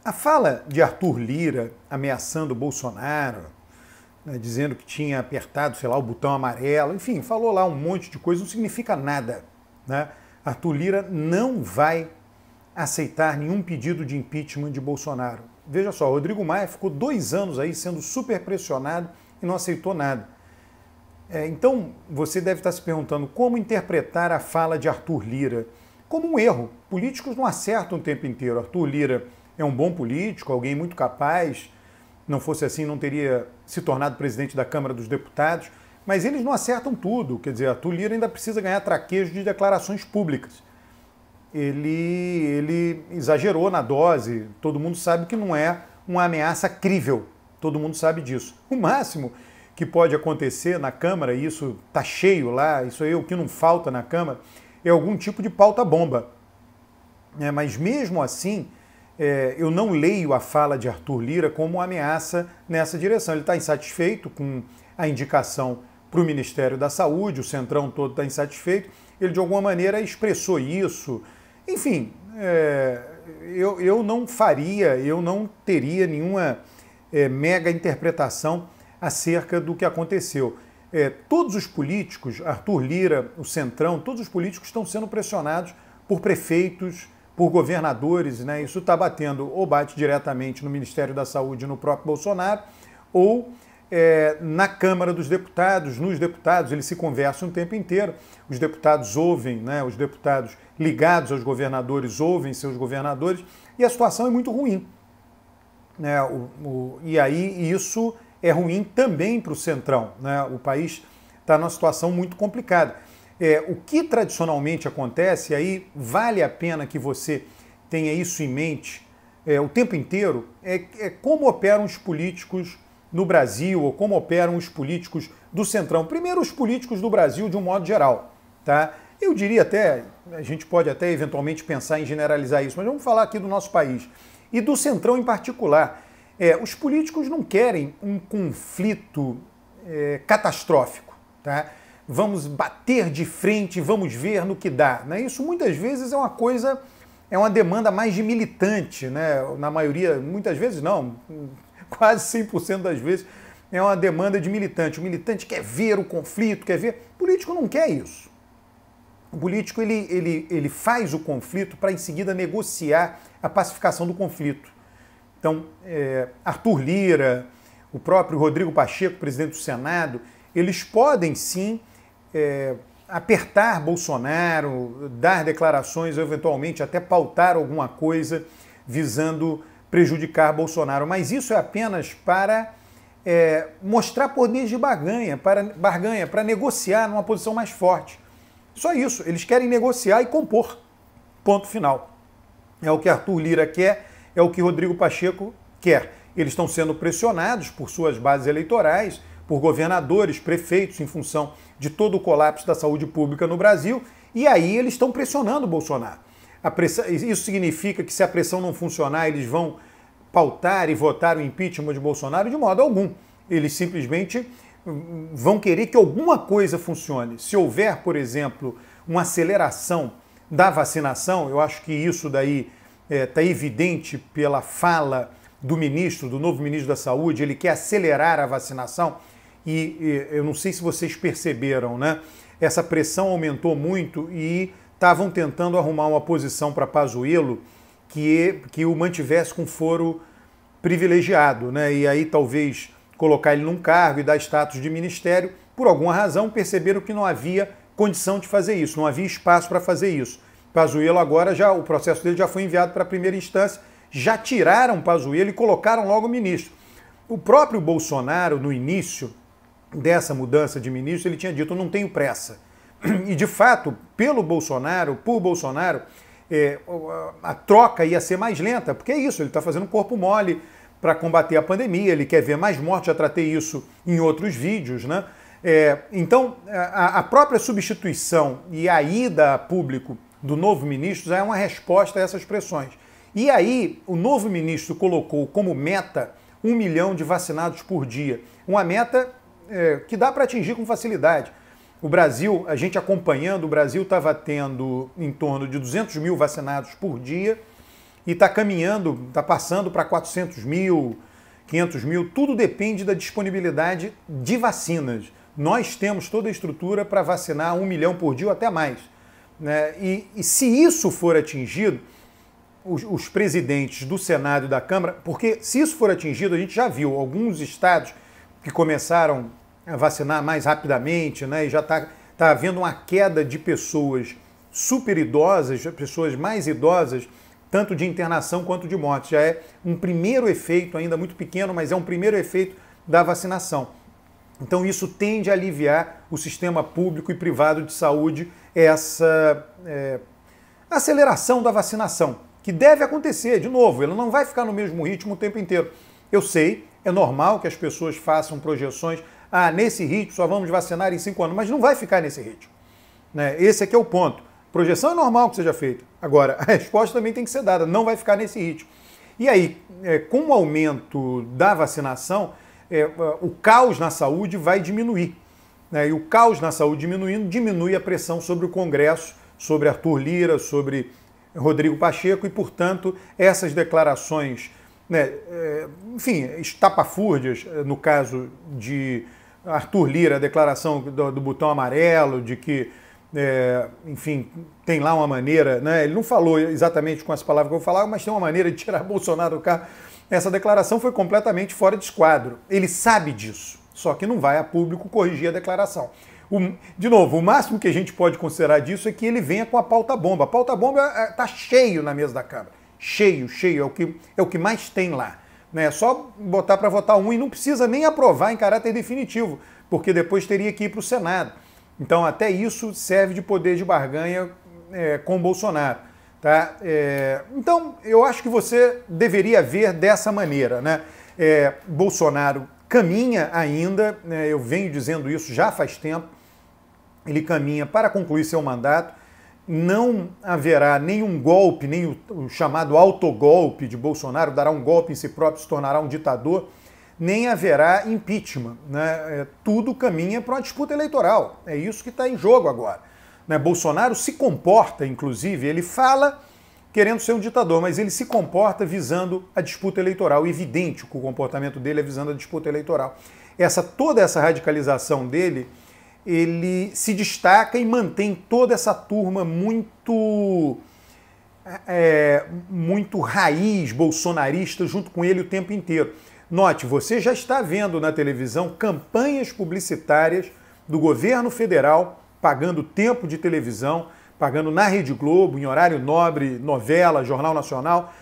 A fala de Arthur Lira ameaçando Bolsonaro, né, dizendo que tinha apertado, sei lá, o botão amarelo, enfim, falou lá um monte de coisa, não significa nada, né? Arthur Lira não vai aceitar nenhum pedido de impeachment de Bolsonaro. Veja só, Rodrigo Maia ficou 2 anos aí sendo super pressionado e não aceitou nada. Então, você deve estar se perguntando como interpretar a fala de Arthur Lira como um erro. Políticos não acertam o tempo inteiro. Arthur Lira é um bom político, alguém muito capaz, não fosse assim não teria se tornado presidente da Câmara dos Deputados, mas eles não acertam tudo. Quer dizer, Arthur Lira ainda precisa ganhar traquejo de declarações públicas. Ele exagerou na dose, todo mundo sabe que não é uma ameaça crível, todo mundo sabe disso. O máximo que pode acontecer na Câmara, e isso está cheio lá, isso aí é o que não falta na Câmara, é algum tipo de pauta-bomba. Mas mesmo assim, eu não leio a fala de Arthur Lira como uma ameaça nessa direção. Ele está insatisfeito com a indicação para o Ministério da Saúde, o Centrão todo está insatisfeito, ele de alguma maneira expressou isso. Enfim, eu não faria, eu não teria nenhuma mega interpretação acerca do que aconteceu. Todos os políticos, Arthur Lira, o Centrão, todos os políticos estão sendo pressionados por prefeitos, por governadores, né? Isso está batendo, ou bate diretamente no Ministério da Saúde, no próprio Bolsonaro, ou na Câmara dos Deputados, nos deputados, eles se conversam o tempo inteiro, os deputados ouvem, né? Os deputados ligados aos governadores ouvem seus governadores, e a situação é muito ruim, né? E aí isso é ruim também para o Centrão, né? O país está numa situação muito complicada. O que tradicionalmente acontece, aí vale a pena que você tenha isso em mente o tempo inteiro, é como operam os políticos no Brasil, ou como operam os políticos do Centrão. Primeiro, os políticos do Brasil de um modo geral, tá? Eu diria até, a gente pode até eventualmente pensar em generalizar isso, mas vamos falar aqui do nosso país. E do Centrão em particular. Os políticos não querem um conflito catastrófico, tá? Vamos bater de frente, vamos ver no que dá, né? Isso muitas vezes é uma coisa, é uma demanda mais de militante, né? Na maioria, muitas vezes não, quase 100% das vezes é uma demanda de militante. O militante quer ver o conflito, quer ver. O político não quer isso. O político ele faz o conflito para em seguida negociar a pacificação do conflito. Então, Arthur Lira, o próprio Rodrigo Pacheco, presidente do Senado, eles podem sim apertar Bolsonaro, dar declarações, eventualmente até pautar alguma coisa visando prejudicar Bolsonaro. Mas isso é apenas para mostrar poder de barganha, para negociar numa posição mais forte. Só isso, eles querem negociar e compor. Ponto final. É o que Arthur Lira quer, é o que Rodrigo Pacheco quer. Eles estão sendo pressionados por suas bases eleitorais, por governadores, prefeitos, em função de todo o colapso da saúde pública no Brasil, e aí eles estão pressionando o Bolsonaro. Isso significa que se a pressão não funcionar, eles vão pautar e votar o impeachment de Bolsonaro? De modo algum. Eles simplesmente vão querer que alguma coisa funcione. Se houver, por exemplo, uma aceleração da vacinação, eu acho que isso daí está evidente pela fala do ministro, do novo ministro da Saúde, ele quer acelerar a vacinação, e eu não sei se vocês perceberam, né? Essa pressão aumentou muito e estavam tentando arrumar uma posição para Pazuello que o mantivesse com foro privilegiado, né? E aí talvez colocar ele num cargo e dar status de ministério. Por alguma razão perceberam que não havia condição de fazer isso, não havia espaço para fazer isso. Pazuello agora, o processo dele já foi enviado para a primeira instância, já tiraram Pazuello e colocaram logo o ministro. O próprio Bolsonaro, no início dessa mudança de ministro, ele tinha dito, eu não tenho pressa. E de fato, por Bolsonaro, a troca ia ser mais lenta, porque é isso, ele está fazendo corpo mole para combater a pandemia, ele quer ver mais morte, já tratei isso em outros vídeos, né? Então, a própria substituição e a ida a público do novo ministro já é uma resposta a essas pressões. E aí, o novo ministro colocou como meta 1 milhão de vacinados por dia. Uma meta que dá para atingir com facilidade. O Brasil, a gente acompanhando, o Brasil estava tendo em torno de 200 mil vacinados por dia e está caminhando, está passando para 400 mil, 500 mil, tudo depende da disponibilidade de vacinas. Nós temos toda a estrutura para vacinar 1 milhão por dia ou até mais, né? E se isso for atingido, os presidentes do Senado e da Câmara, porque se isso for atingido, a gente já viu alguns estados que começaram a vacinar mais rapidamente, né? E já está havendo uma queda de pessoas super idosas, pessoas mais idosas, tanto de internação quanto de morte. Já é um primeiro efeito, ainda muito pequeno, mas é um primeiro efeito da vacinação. Então isso tende a aliviar o sistema público e privado de saúde, essa aceleração da vacinação, que deve acontecer, de novo, ela não vai ficar no mesmo ritmo o tempo inteiro. Eu sei, é normal que as pessoas façam projeções, nesse ritmo só vamos vacinar em 5 anos, mas não vai ficar nesse ritmo, né? Esse aqui é o ponto. Projeção é normal que seja feita. Agora, a resposta também tem que ser dada, não vai ficar nesse ritmo. E aí, com o aumento da vacinação, o caos na saúde vai diminuir, né? E o caos na saúde diminuindo, diminui a pressão sobre o Congresso, sobre Arthur Lira, sobre Rodrigo Pacheco, e, portanto, essas declarações, né, enfim, estapafúrdias, no caso de Arthur Lira, a declaração do botão amarelo, de que, enfim, tem lá uma maneira, né, ele não falou exatamente com as palavras que eu vou falar, mas tem uma maneira de tirar Bolsonaro do carro. Essa declaração foi completamente fora de esquadro. Ele sabe disso, só que não vai a público corrigir a declaração. De novo, o máximo que a gente pode considerar disso é que ele venha com a pauta-bomba. A pauta-bomba está cheio na mesa da Câmara. Cheio, é o que mais tem lá, né? É só botar para votar um e não precisa nem aprovar em caráter definitivo, porque depois teria que ir para o Senado. Então até isso serve de poder de barganha com o Bolsonaro, tá? Então eu acho que você deveria ver dessa maneira, né? Bolsonaro caminha ainda, né? Eu venho dizendo isso já faz tempo, ele caminha para concluir seu mandato, não haverá nenhum golpe, nem o chamado autogolpe de Bolsonaro, dará um golpe em si próprio, se tornará um ditador, nem haverá impeachment, né? Tudo caminha para uma disputa eleitoral, é isso que está em jogo agora, né? Bolsonaro se comporta, inclusive, ele fala querendo ser um ditador, mas ele se comporta visando a disputa eleitoral, evidente que o comportamento dele é visando a disputa eleitoral. Toda essa radicalização dele, ele se destaca e mantém toda essa turma muito raiz bolsonarista junto com ele o tempo inteiro. Note, você já está vendo na televisão campanhas publicitárias do governo federal pagando tempo de televisão, pagando na Rede Globo, em horário nobre, novela, Jornal Nacional,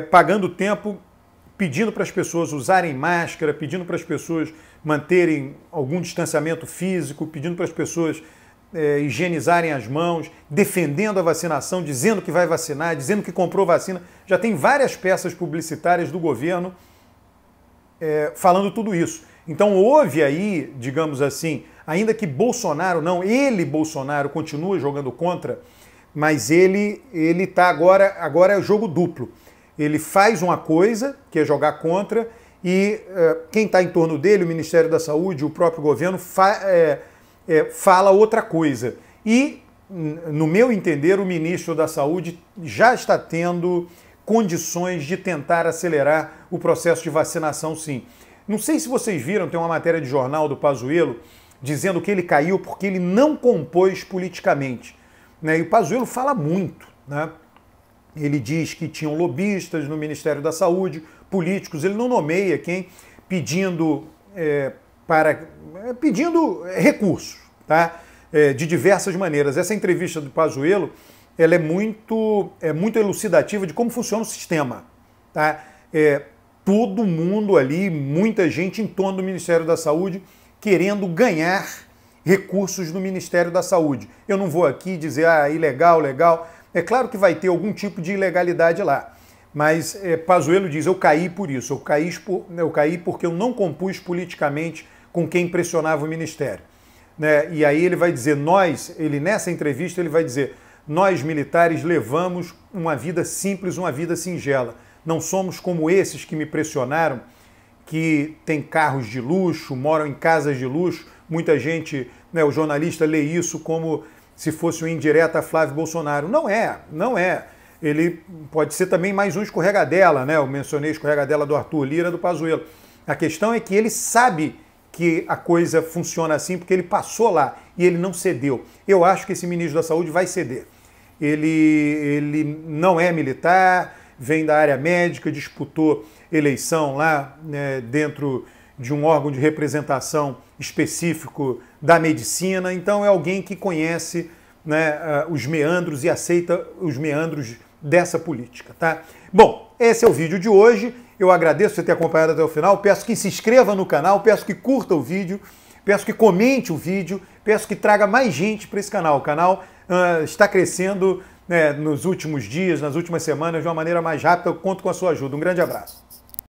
pagando tempo, pedindo para as pessoas usarem máscara, pedindo para as pessoas manterem algum distanciamento físico, pedindo para as pessoas higienizarem as mãos, defendendo a vacinação, dizendo que vai vacinar, dizendo que comprou vacina. Já tem várias peças publicitárias do governo falando tudo isso. Então houve aí, digamos assim, ainda que Bolsonaro Bolsonaro continua jogando contra, mas ele está agora é jogo duplo. Ele faz uma coisa, que é jogar contra, e quem está em torno dele, o Ministério da Saúde, o próprio governo, fala outra coisa. E, no meu entender, o ministro da Saúde já está tendo condições de tentar acelerar o processo de vacinação, sim. Não sei se vocês viram, tem uma matéria de jornal do Pazuello dizendo que ele caiu porque ele não compôs politicamente, né? E o Pazuello fala muito, né? Ele diz que tinham lobistas no Ministério da Saúde, políticos, ele não nomeia quem, pedindo recursos, tá? De diversas maneiras. Essa entrevista do Pazuello, ela é muito elucidativa de como funciona o sistema, tá? Todo mundo ali, muita gente em torno do Ministério da Saúde querendo ganhar recursos no Ministério da Saúde. Eu não vou aqui dizer, ilegal, legal. É claro que vai ter algum tipo de ilegalidade lá, mas Pazuello diz, eu caí por isso, eu caí porque eu não compus politicamente com quem pressionava o Ministério, né? E aí ele vai dizer, nessa entrevista ele vai dizer, nós militares levamos uma vida simples, uma vida singela, não somos como esses que me pressionaram, que têm carros de luxo, moram em casas de luxo, muita gente, né, o jornalista lê isso como se fosse uma indireta a Flávio Bolsonaro. Não é. ele pode ser também mais um escorregadela, né? Eu mencionei escorregadela do Arthur Lira, do Pazuello. A questão é que ele sabe que a coisa funciona assim porque ele passou lá e ele não cedeu. Eu acho que esse ministro da Saúde vai ceder. Ele não é militar, vem da área médica, disputou eleição lá, né, dentro de um órgão de representação específico da medicina, então é alguém que conhece, né, os meandros e aceita os meandros dessa política, tá? Bom, esse é o vídeo de hoje. Eu agradeço você ter acompanhado até o final, peço que se inscreva no canal, peço que curta o vídeo, peço que comente o vídeo, peço que traga mais gente para esse canal. O canal está crescendo, né, nos últimos dias, nas últimas semanas, de uma maneira mais rápida. Eu conto com a sua ajuda. Um grande abraço.